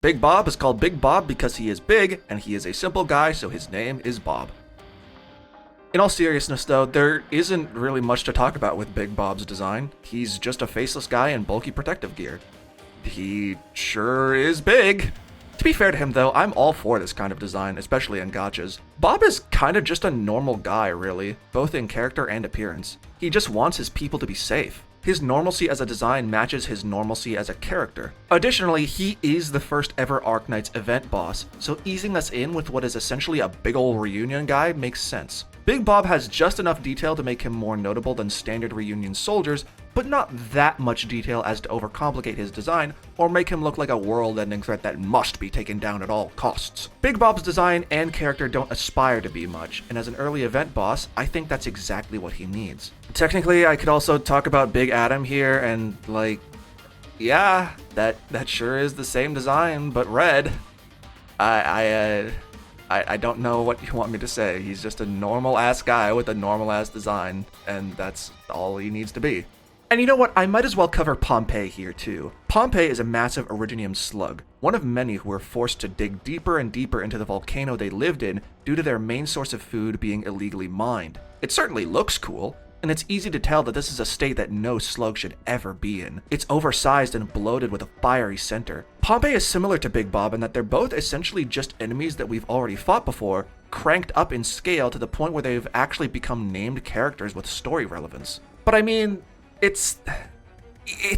Big Bob is called Big Bob because he is big, and he is a simple guy, so his name is Bob. In all seriousness though, there isn't really much to talk about with Big Bob's design. He's just a faceless guy in bulky protective gear. He sure is big. To be fair to him though, I'm all for this kind of design, especially in gachas. Bob is kind of just a normal guy really, both in character and appearance. He just wants his people to be safe. His normalcy as a design matches his normalcy as a character. Additionally, he is the first ever Arknights event boss, so easing us in with what is essentially a big ol' reunion guy makes sense. Big Bob has just enough detail to make him more notable than standard reunion soldiers, but not that much detail as to overcomplicate his design or make him look like a world-ending threat that must be taken down at all costs. Big Bob's design and character don't aspire to be much, and as an early event boss, I think that's exactly what he needs. Technically, I could also talk about Big Adam here, and yeah, that sure is the same design, but red. I don't know what you want me to say. He's just a normal-ass guy with a normal-ass design, and that's all he needs to be. And you know what? I might as well cover Pompeii here too. Pompeii is a massive Originium slug, one of many who were forced to dig deeper and deeper into the volcano they lived in due to their main source of food being illegally mined. It certainly looks cool, and it's easy to tell that this is a state that no slug should ever be in. It's oversized and bloated with a fiery center. Pompeii is similar to Big Bob in that they're both essentially just enemies that we've already fought before, cranked up in scale to the point where they've actually become named characters with story relevance. But I mean, it's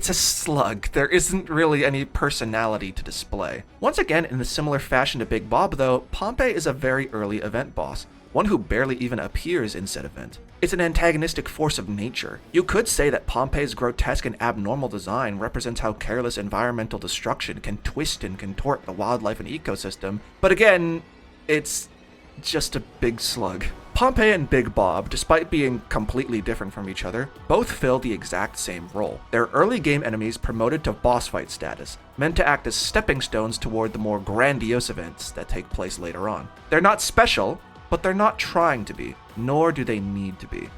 a slug. There isn't really any personality to display. Once again, in a similar fashion to Big Bob though, Pompeii is a very early event boss, one who barely even appears in said event. It's an antagonistic force of nature. You could say that Pompeii's grotesque and abnormal design represents how careless environmental destruction can twist and contort the wildlife and ecosystem, but again, it's just a big slug. Pompeii and Big Bob, despite being completely different from each other, both fill the exact same role. They're early game enemies promoted to boss fight status, meant to act as stepping stones toward the more grandiose events that take place later on. They're not special, but they're not trying to be, nor do they need to be.